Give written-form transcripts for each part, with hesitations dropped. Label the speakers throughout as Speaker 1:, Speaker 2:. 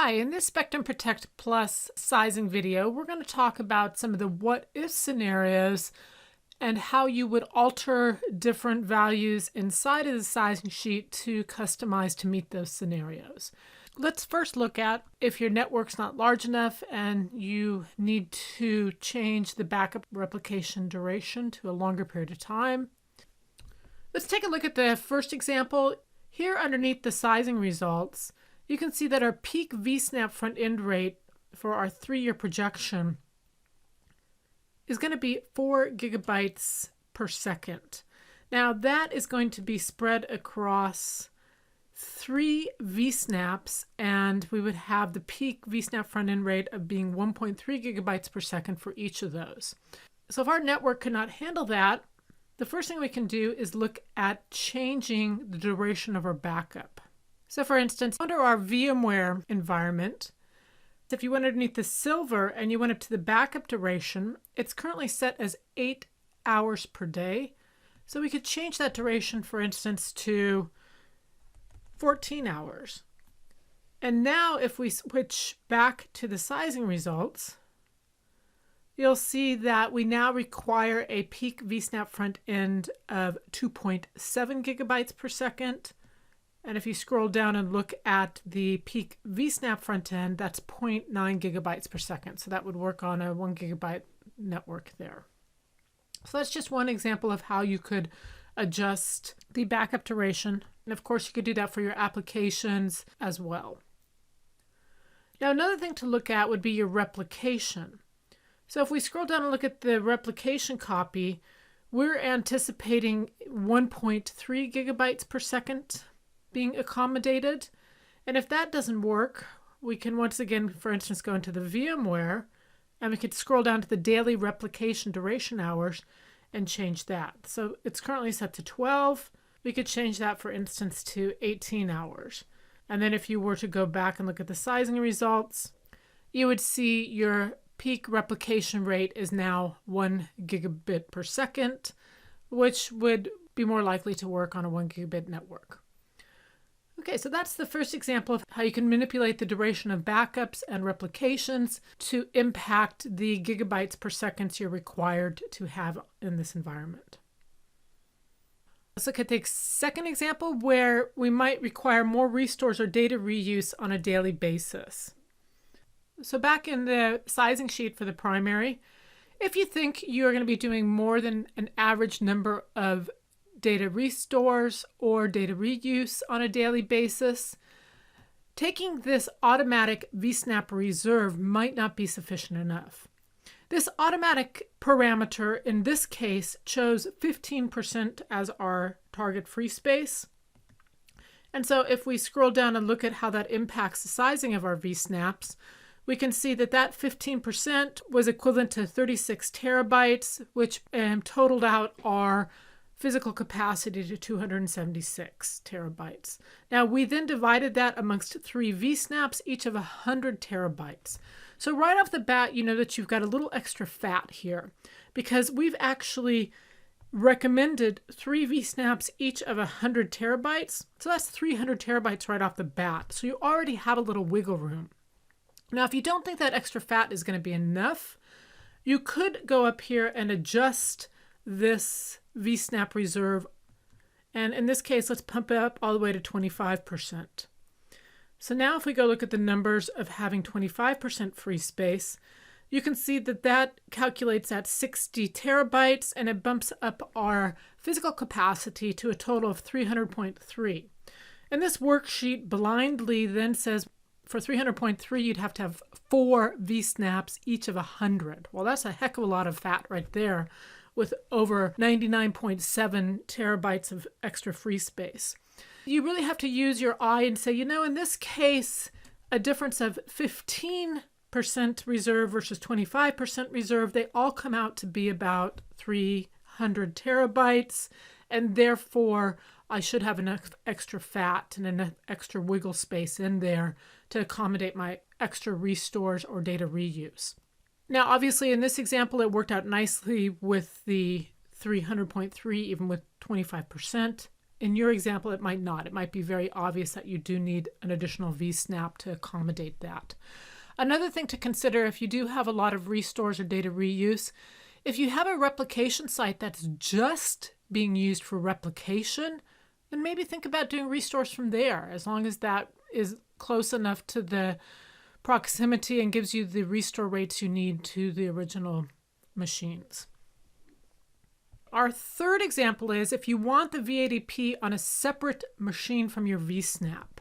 Speaker 1: Hi, in this Spectrum Protect Plus sizing video, we're going to talk about some of the what-if scenarios and how you would alter different values inside of the sizing sheet to customize to meet those scenarios. Let's first look at if your network's not large enough and you need to change the backup replication duration to a longer period of time. Let's take a look at the first example. Here underneath the sizing results, you can see that our peak VSnap front end rate for our 3-year projection is going to be 4 gigabytes per second. Now that is going to be spread across 3 VSnaps, and we would have the peak VSnap front end rate of being 1.3 gigabytes per second for each of those. So if our network cannot handle that, the first thing we can do is look at changing the duration of our backup. So for instance, under our VMware environment, if you went underneath the silver and you went up to the backup duration, it's currently set as 8 hours per day. So we could change that duration, for instance, to 14 hours. And now if we switch back to the sizing results, you'll see that we now require a peak VSnap front end of 2.7 gigabytes per second. And if you scroll down and look at the peak VSnap front end, that's 0.9 gigabytes per second. So that would work on a 1 gigabyte network there. So that's just one example of how you could adjust the backup duration. And of course, you could do that for your applications as well. Now, another thing to look at would be your replication. So if we scroll down and look at the replication copy, we're anticipating 1.3 gigabytes per second being accommodated. And if that doesn't work, we can once again, for instance, go into the VMware and we could scroll down to the daily replication duration hours and change that. So it's currently set to 12. We could change that, for instance, to 18 hours. And then if you were to go back and look at the sizing results, you would see your peak replication rate is now 1 gigabit per second, which would be more likely to work on a 1 gigabit network. Okay, so that's the first example of how you can manipulate the duration of backups and replications to impact the gigabytes per second you're required to have in this environment. Let's look at the second example where we might require more restores or data reuse on a daily basis. So back in the sizing sheet for the primary, if you think you're going to be doing more than an average number of data restores or data reuse on a daily basis, taking this automatic VSnap reserve might not be sufficient enough. This automatic parameter in this case chose 15% as our target free space. And so if we scroll down and look at how that impacts the sizing of our VSnaps, we can see that that 15% was equivalent to 36 terabytes, which totaled out our physical capacity to 276 terabytes. Now we then divided that amongst 3 VSnaps, each of 100 terabytes. So right off the bat, you know that you've got a little extra fat here because we've actually recommended 3 VSnaps, each of 100 terabytes. So that's 300 terabytes right off the bat. So you already have a little wiggle room. Now, if you don't think that extra fat is going to be enough, you could go up here and adjust this VSnap reserve. And in this case, let's pump it up all the way to 25%. So now if we go look at the numbers of having 25% free space, you can see that that calculates at 60 terabytes and it bumps up our physical capacity to a total of 300.3. And this worksheet blindly then says for 300.3, you'd have to have 4 VSnaps, each of 100. Well, that's a heck of a lot of fat right there, with over 99.7 terabytes of extra free space. You really have to use your eye and say, you know, in this case, a difference of 15% reserve versus 25% reserve, they all come out to be about 300 terabytes, and therefore I should have enough extra fat and enough extra wiggle space in there to accommodate my extra restores or data reuse. Now, obviously, in this example, it worked out nicely with the 300.3, even with 25%. in your example, it might not. It might be very obvious that you do need an additional vSnap to accommodate that. Another thing to consider if you do have a lot of restores or data reuse, if you have a replication site that's just being used for replication, then maybe think about doing restores from there, as long as that is close enough to the proximity and gives you the restore rates you need to the original machines. Our third example is if you want the VADP on a separate machine from your vSnap.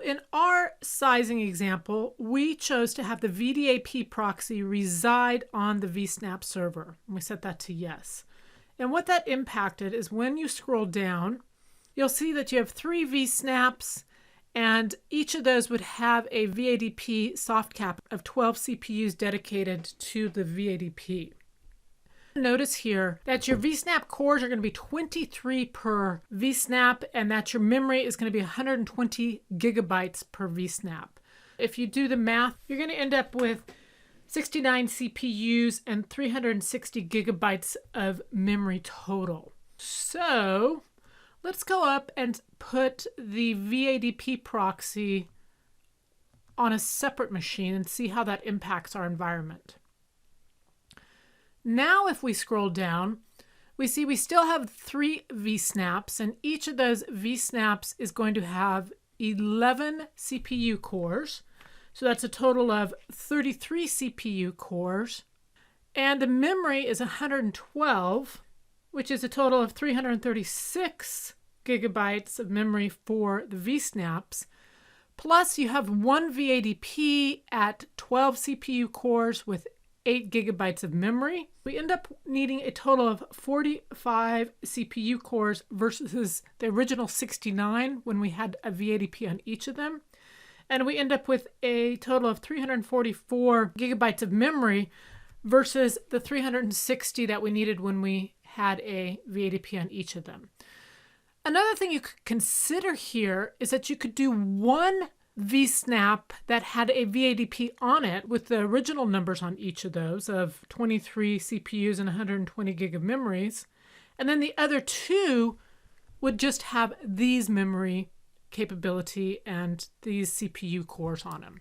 Speaker 1: In our sizing example, we chose to have the VDAP proxy reside on the vSnap server, and we set that to yes. And what that impacted is when you scroll down, you'll see that you have 3 vSnaps, and each of those would have a VADP soft cap of 12 CPUs dedicated to the VADP. Notice here that your vSnap cores are going to be 23 per vSnap, and that your memory is going to be 120 gigabytes per vSnap. If you do the math, you're going to end up with 69 CPUs and 360 gigabytes of memory total. So let's go up and put the VADP proxy on a separate machine and see how that impacts our environment. Now if we scroll down, we see we still have 3 vSnaps, and each of those vSnaps is going to have 11 CPU cores. So that's a total of 33 CPU cores. And the memory is 112, which is a total of 336 gigabytes of memory for the vSnaps. Plus you have one VADP at 12 CPU cores with 8 gigabytes of memory. We end up needing a total of 45 CPU cores versus the original 69 when we had a VADP on each of them. And we end up with a total of 344 gigabytes of memory versus the 360 that we needed when we had a VADP on each of them. Another thing you could consider here is that you could do one vSnap that had a VADP on it with the original numbers on each of those of 23 CPUs and 120 gig of memories. And then the other 2 would just have these memory capability and these CPU cores on them.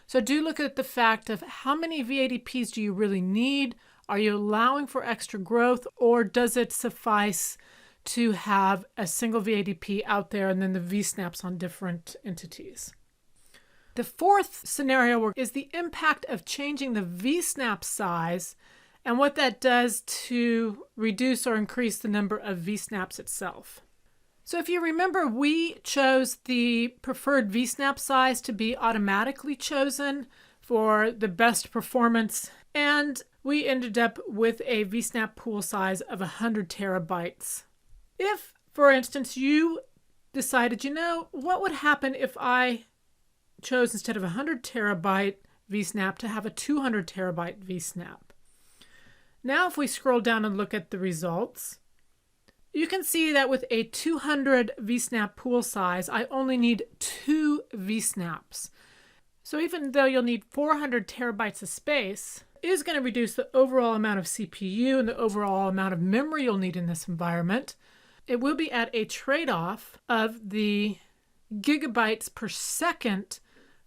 Speaker 1: So do look at the fact of how many VADPs do you really need? Are you allowing for extra growth, or does it suffice to have a single VADP out there and then the vSnaps on different entities? The fourth scenario is the impact of changing the vSnap size and what that does to reduce or increase the number of vSnaps itself. So if you remember, we chose the preferred vSnap size to be automatically chosen for the best performance, and we ended up with a vSnap pool size of 100 terabytes. If, for instance, you decided, what would happen if I chose, instead of a 100 terabyte vSnap, to have a 200 terabyte vSnap. Now if we scroll down and look at the results, you can see that with a 200 vSnap pool size, I only need 2 vSnaps. So even though you'll need 400 terabytes of space, it is going to reduce the overall amount of CPU and the overall amount of memory you'll need in this environment. It will be at a trade-off of the gigabytes per second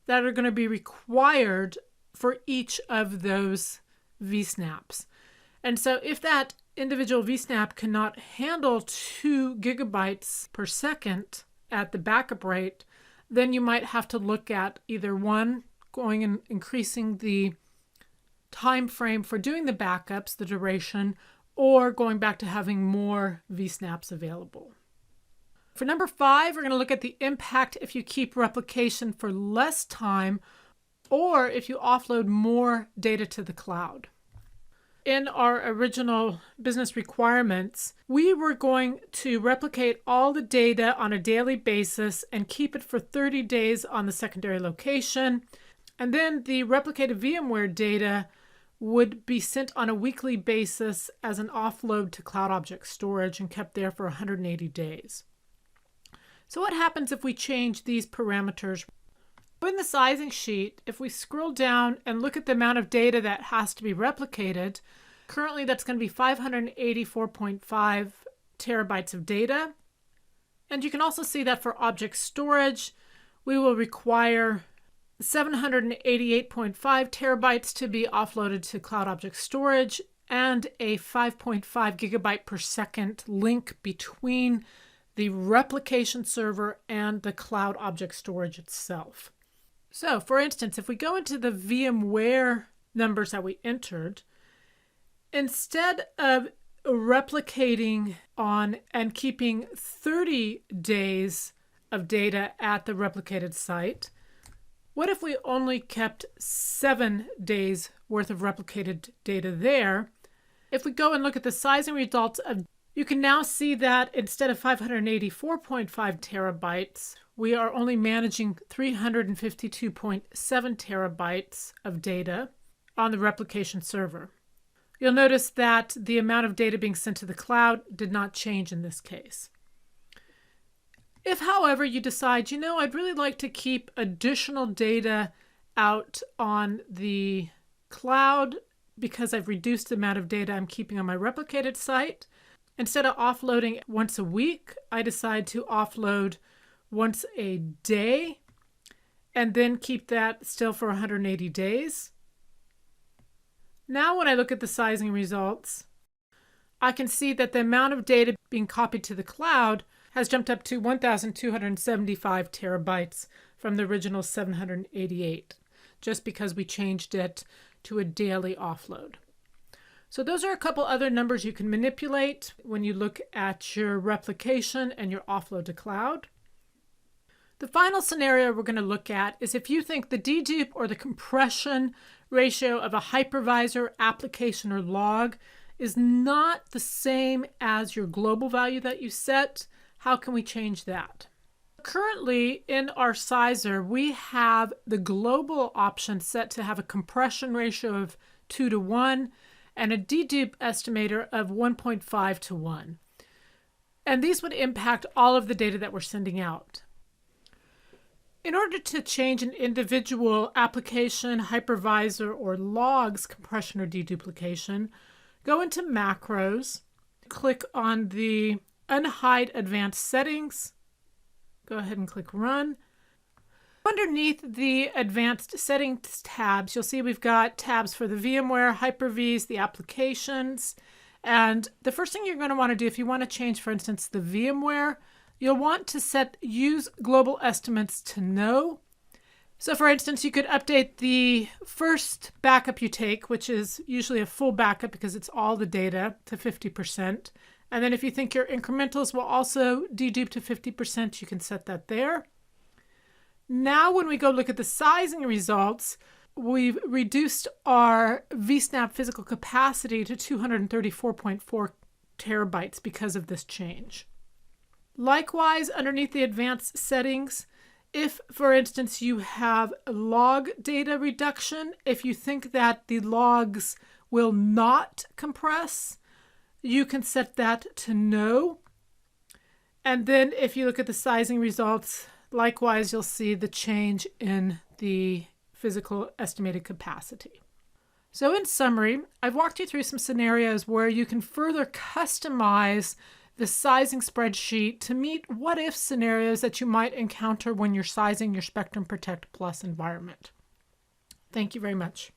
Speaker 1: that are going to be required for each of those vSnaps. And so if that individual vSnap cannot handle 2 gigabytes per second at the backup rate, then you might have to look at either one, going and increasing the time frame for doing the backups, the duration, or going back to having more vSnaps available. For number 5, we're going to look at the impact if you keep replication for less time or if you offload more data to the cloud. In our original business requirements, we were going to replicate all the data on a daily basis and keep it for 30 days on the secondary location. And then the replicated VMware data would be sent on a weekly basis as an offload to Cloud Object Storage and kept there for 180 days. So what happens if we change these parameters? In the sizing sheet, if we scroll down and look at the amount of data that has to be replicated, currently that's going to be 584.5 terabytes of data. And you can also see that for object storage, we will require 788.5 terabytes to be offloaded to cloud object storage and a 5.5 gigabyte per second link between the replication server and the cloud object storage itself. So for instance, if we go into the VMware numbers that we entered, instead of replicating on and keeping 30 days of data at the replicated site, what if we only kept 7 days worth of replicated data there? If we go and look at the sizing results, you can now see that instead of 584.5 terabytes, we are only managing 352.7 terabytes of data on the replication server. You'll notice that the amount of data being sent to the cloud did not change in this case. If, however, you decide, I'd really like to keep additional data out on the cloud because I've reduced the amount of data I'm keeping on my replicated site, instead of offloading once a week, I decide to offload once a day and then keep that still for 180 days. Now when I look at the sizing results, I can see that the amount of data being copied to the cloud has jumped up to 1,275 terabytes from the original 788, just because we changed it to a daily offload. So those are a couple other numbers you can manipulate when you look at your replication and your offload to cloud. The final scenario we're going to look at is if you think the dedupe or the compression ratio of a hypervisor, application, or log is not the same as your global value that you set. How can we change that? Currently in our sizer, we have the global option set to have a compression ratio of 2:1 and a dedupe estimator of 1.5:1. And these would impact all of the data that we're sending out. In order to change an individual application, hypervisor, or log's compression or deduplication, go into macros, click on the Unhide Advanced Settings, go ahead and click Run. Underneath the Advanced Settings tabs, you'll see we've got tabs for the VMware, Hyper-Vs, the applications, and the first thing you're going to want to do if you want to change, for instance, the VMware, you'll want to set Use Global Estimates to No. So for instance, you could update the first backup you take, which is usually a full backup because it's all the data, to 50%. And then if you think your incrementals will also dedupe to 50%, you can set that there. Now when we go look at the sizing results, we've reduced our vSnap physical capacity to 234.4 terabytes because of this change. Likewise, underneath the advanced settings, if, for instance, you have log data reduction, if you think that the logs will not compress, you can set that to no. And then if you look at the sizing results, likewise, you'll see the change in the physical estimated capacity. So in summary, I've walked you through some scenarios where you can further customize the sizing spreadsheet to meet what-if scenarios that you might encounter when you're sizing your Spectrum Protect Plus environment. Thank you very much.